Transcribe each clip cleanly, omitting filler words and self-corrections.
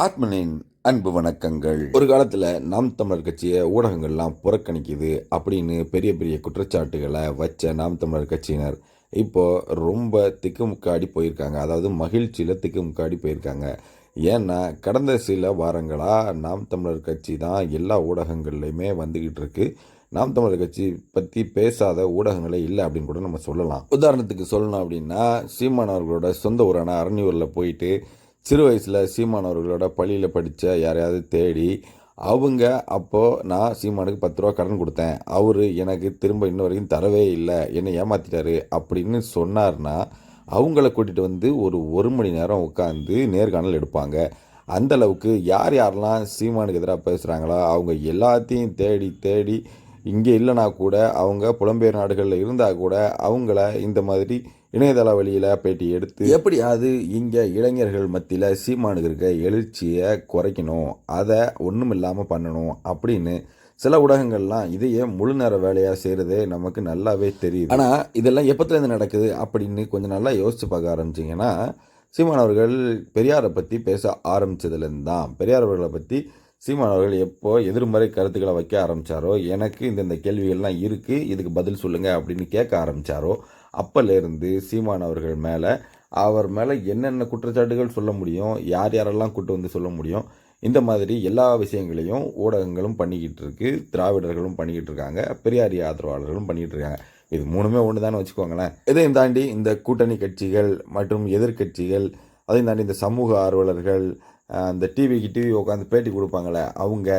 ஆத்மனின் அன்பு வணக்கங்கள். ஒரு காலத்தில் நாம் தமிழர் கட்சியை ஊடகங்கள்லாம் புறக்கணிக்குது அப்படின்னு பெரிய பெரிய குற்றச்சாட்டுகளை வச்ச நாம் தமிழர் கட்சியினர் இப்போ ரொம்ப திக்குமுக்காடி போயிருக்காங்க. அதாவது மகிழ்ச்சியில் திக்குமுக்காடி போயிருக்காங்க. ஏன்னா கடந்த சில வாரங்களாக நாம் தமிழர் கட்சி தான் எல்லா ஊடகங்கள்லையுமே வந்துக்கிட்டு இருக்கு. நாம் தமிழர் கட்சி பற்றி பேசாத ஊடகங்களே இல்லை அப்படின்னு கூட நம்ம சொல்லலாம். உதாரணத்துக்கு சொல்லணும் அப்படின்னா, சீமான் அவர்களோட சொந்த ஊரான அரணியூரில் போயிட்டு சிறு வயசில் சீமான் அவர்களோட பள்ளியில் படித்த யாரையாவது தேடி அவங்க அப்போது நான் சீமானுக்கு 10 ரூபா கடன் கொடுத்தேன், அவர் எனக்கு திரும்ப இன்ன வரைக்கும் தரவே இல்லை, என்னை ஏமாற்றிட்டாரு அப்படின்னு சொன்னார்னா அவங்கள கூட்டிகிட்டு வந்து ஒரு மணி நேரம் உட்காந்து நேர்காணல் எடுப்பாங்க. அந்த அளவுக்கு யார் யாரெல்லாம் சீமானுக்கு எதிராக பேசுகிறாங்களோ அவங்க எல்லாத்தையும் தேடி தேடி இங்கே இல்லைனா கூட அவங்க புலம்பெயர் நாடுகளில் இருந்தால் கூட அவங்கள இந்த மாதிரி இணையதள வழியில் பேட்டி எடுத்து எப்படியாவது இங்கே இளைஞர்கள் மத்தியில் சீமானுக்கு இருக்க எழுச்சியை குறைக்கணும், அதை ஒன்றும் இல்லாமல் பண்ணணும் அப்படின்னு சில ஊடகங்கள்லாம் இதையே முழு நேர வேலையாக செய்கிறதே நமக்கு நல்லாவே தெரியுது. ஆனால் இதெல்லாம் எப்போத்துலேருந்து நடக்குது அப்படின்னு கொஞ்சம் நல்லா யோசித்து பார்க்க ஆரம்பிச்சிங்கன்னா, சீமான் அவர்கள் பெரியாரை பற்றி பேச ஆரம்பித்ததுலேருந்து தான். பெரியார் அவர்களை பற்றி சீமான் அவர்கள் எப்போ எதிர்மறை கருத்துக்களை வைக்க ஆரம்பித்தாரோ, எனக்கு இந்த கேள்விகள்லாம் இருக்குது, இதுக்கு பதில் சொல்லுங்கள் அப்படின்னு கேட்க ஆரம்பித்தாரோ, அப்போலேருந்து சீமான் அவர்கள் மேலே அவர் மேலே என்னென்ன குற்றச்சாட்டுகள் சொல்ல முடியும், யார் யாரெல்லாம் கூட்டு வந்து சொல்ல முடியும், இந்த மாதிரி எல்லா விஷயங்களையும் ஊடகங்களும் பண்ணிக்கிட்டு இருக்கு, திராவிடர்களும் பண்ணிக்கிட்டு இருக்காங்க, பெரியாரிய ஆதரவாளர்களும் பண்ணிக்கிட்டு இருக்காங்க. இது மூணுமே ஒன்று தானே வச்சுக்கோங்களேன். இதையும் தாண்டி இந்த கூட்டணி கட்சிகள் மற்றும் எதிர்கட்சிகள், அதையும் தாண்டி இந்த சமூக ஆர்வலர்கள், அந்த டிவி உட்காந்து பேட்டி கொடுப்பாங்களே அவங்க,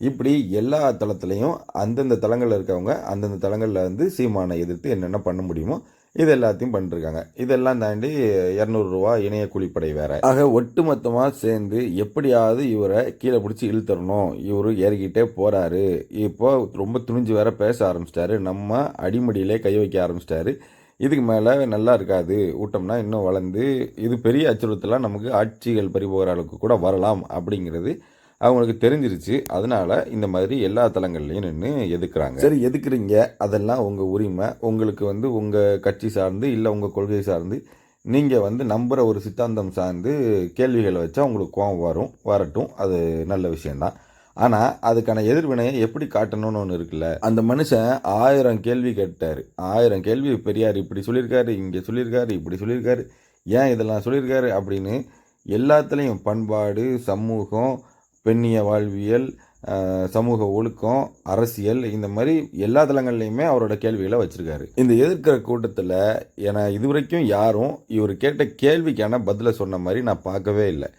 இப்படி எல்லா தளத்துலையும் அந்தந்த தளங்களில் இருக்கவங்க அந்தந்த தளங்களில் வந்து சீமானை எதிர்த்து என்னென்ன பண்ண முடியுமோ இது எல்லாத்தையும் பண்ணிருக்காங்க. இதெல்லாம் தாண்டி 200 ரூபா இணைய கூலிப்படை வேற. ஆக ஒட்டுமொத்தமாக சேர்ந்து எப்படியாவது இவரை கீழே பிடிச்சி இழுத்தரணும், இவர் ஏறிக்கிட்டே போகிறாரு, இப்போ ரொம்ப துணிஞ்சு வேற பேச ஆரம்பிச்சிட்டாரு, நம்ம அடிமடியிலே கை வைக்க ஆரம்பிச்சிட்டாரு, இதுக்கு மேலே நல்லா இருக்காது, ஊட்டம்னா இன்னும் வளர்ந்து இது பெரிய அச்சுறுத்தலாம் நமக்கு ஆட்சிகள் பறிபோகிற அளவுக்கு கூட வரலாம் அப்படிங்கிறது அவங்களுக்கு தெரிஞ்சிருச்சு. அதனால் இந்த மாதிரி எல்லா தளங்கள்லையும் நின்று எதுக்குறாங்க. சரி, எதுக்குறீங்க, அதெல்லாம் உங்கள் உரிமை, உங்களுக்கு வந்து உங்கள் கட்சி சார்ந்து இல்லை உங்கள் கொள்கை சார்ந்து நீங்கள் நம்புகிற ஒரு சித்தாந்தம் சார்ந்து கேள்விகளை வச்சா உங்களுக்கு கோபம் வரட்டும், அது நல்ல விஷயந்தான். ஆனால் அதுக்கான எதிர்வினையை எப்படி காட்டணும்னு ஒன்று இருக்குல்ல. அந்த மனுஷன் 1000 கேள்வி கேட்டார், 1000 கேள்வி. பெரியார் இப்படி சொல்லியிருக்காரு, இங்கே சொல்லியிருக்காரு, இப்படி சொல்லியிருக்காரு, ஏன் இதெல்லாம் சொல்லியிருக்காரு அப்படின்னு எல்லாத்துலேயும் பண்பாடு, சமூகம், பெண்ணிய வாழ்வியல், சமூக ஒழுக்கம், அரசியல், இந்த மாதிரி எல்லா தளங்கள்லையுமே அவரோட கேள்விகளை வச்சுருக்காரு. இந்த எதிர்க்கிற கூட்டத்தில் என இதுவரைக்கும் யாரும் இவர் கேட்ட கேள்விக்கான பதிலை சொன்ன மாதிரி நான் பார்க்கவே இல்லை.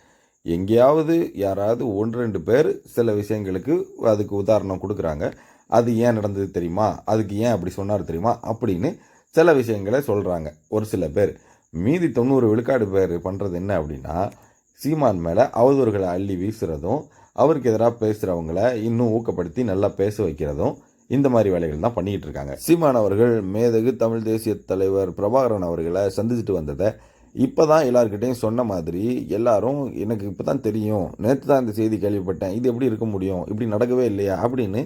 எங்கேயாவது யாராவது 1-2 பேர் சில விஷயங்களுக்கு அதுக்கு உதாரணம் கொடுக்குறாங்க, அது ஏன் நடந்தது தெரியுமா, அதுக்கு ஏன் அப்படி சொன்னார் தெரியுமா அப்படின்னு சில விஷயங்களை சொல்கிறாங்க ஒரு சில பேர். மீதி 90 விழுக்காடு பேர் பண்ணுறது என்ன அப்படின்னா, சீமான் மேலே அவதூறுகளை அள்ளி வீசுகிறதும், அவருக்கு எதிராக பேசுகிறவங்கள இன்னும் ஊக்கப்படுத்தி நல்லா பேச வைக்கிறதும், இந்த மாதிரி வேலைகள் தான் பண்ணிக்கிட்டு இருக்காங்க. சீமான் அவர்கள் மேதகு தமிழ் தேசிய தலைவர் பிரபாகரன் அவர்களை சந்திச்சுட்டு வந்ததை இப்போ தான் எல்லாருக்கிட்டையும் சொன்ன மாதிரி எல்லாரும் எனக்கு இப்போ தான் தெரியும், நேற்று தான் இந்த செய்தி கேள்விப்பட்டேன், இது எப்படி இருக்க முடியும், இப்படி நடக்கவே இல்லையா அப்படின்னு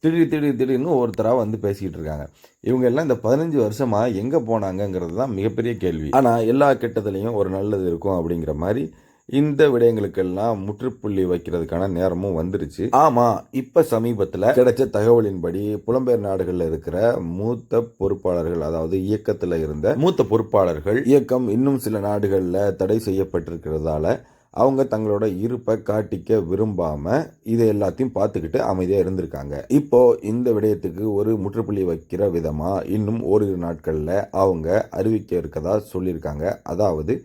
திடீர்னு ஒருத்தராக வந்து பேசிக்கிட்டு இருக்காங்க. இவங்க எல்லாம் இந்த 15 வருஷமாக எங்கே போனாங்கங்கிறது தான் மிகப்பெரிய கேள்வி. ஆனால் எல்லா கெட்டதுலேயும் ஒரு நல்லது இருக்கும் அப்படிங்கிற மாதிரி இந்த விடயங்களுக்கெல்லாம் முற்றுப்புள்ளி வைக்கிறதுக்கான நேரமும் வந்துருச்சு. ஆமாம், இப்போ சமீபத்தில் கிடைச்ச தகவலின்படி புலம்பெயர் நாடுகளில் இருக்கிற மூத்த பொறுப்பாளர்கள், அதாவது இயக்கத்தில் இருந்த மூத்த பொறுப்பாளர்கள், இயக்கம் இன்னும் சில நாடுகளில் தடை செய்யப்பட்டிருக்கிறதால அவங்க தங்களோட இருப்பை காட்டிக்க விரும்பாம இதை எல்லாத்தையும் பார்த்துக்கிட்டு அமைதியாக இருந்திருக்காங்க. இப்போ இந்த விடயத்துக்கு ஒரு முற்றுப்புள்ளி வைக்கிற விதமா இன்னும் ஓரிரு நாட்களில் அவங்க அறிவிக்க இருக்கதா சொல்லியிருக்காங்க. அதாவது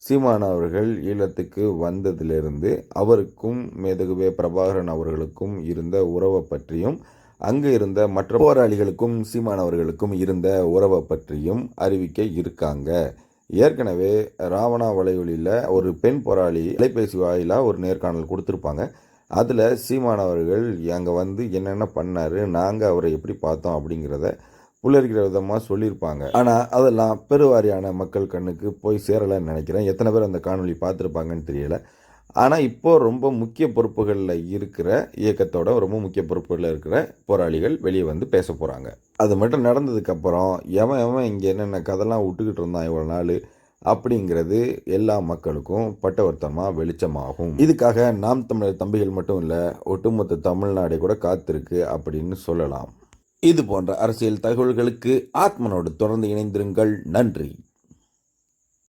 சீமான் அவர்கள் ஈழத்துக்கு வந்ததிலிருந்து அவருக்கும் மேதகுவே பிரபாகரன் அவர்களுக்கும் இருந்த உறவை பற்றியும், அங்கு இருந்த மற்ற போராளிகளுக்கும் சீமான் அவர்களுக்கும் இருந்த உறவை பற்றியும் அறிவிக்க இருக்காங்க. ஏற்கனவே ராவணா வலையொலியில் ஒரு பெண் போராளி அலைபேசி வாயிலாக ஒரு நேர்காணல் கொடுத்துருப்பாங்க. அதில் சீமான் அவர்கள் அங்கே வந்து என்னென்ன பண்ணார், நாங்கள் அவரை எப்படி பார்த்தோம் அப்படிங்கிறத புல்லரிக்கிற விதமாக சொல்லியிருப்பாங்க. ஆனால் அதெல்லாம் பெருவாரியான மக்கள் கண்ணுக்கு போய் சேரலைன்னு நினைக்கிறேன். எத்தனை பேர் அந்த காணொலி பார்த்துருப்பாங்கன்னு தெரியல. ஆனால் இப்போது ரொம்ப முக்கிய பொறுப்புகளில் இருக்கிற இயக்கத்தோட ரொம்ப முக்கிய பொறுப்புகளில் இருக்கிற போராளிகள் வெளியே வந்து பேச போகிறாங்க. அது மட்டும் நடந்ததுக்கப்புறம் எவன் இங்கே என்னென்ன கதெல்லாம் விட்டுக்கிட்டு இருந்தான் இவ்வளோ நாள், அப்படிங்கிறது எல்லா மக்களுக்கும் பட்டவர்த்தமாக வெளிச்சமாகும். இதுக்காக நாம் தமிழர் தம்பிகள் மட்டும் இல்லை, ஒட்டுமொத்த தமிழ்நாடே கூட காத்திருக்கு அப்படின்னு சொல்லலாம். இது போன்ற அரசியல் தகவல்களுக்கு ஆத்மனோடு தொடர்ந்து இணைந்திருங்கள். நன்றி.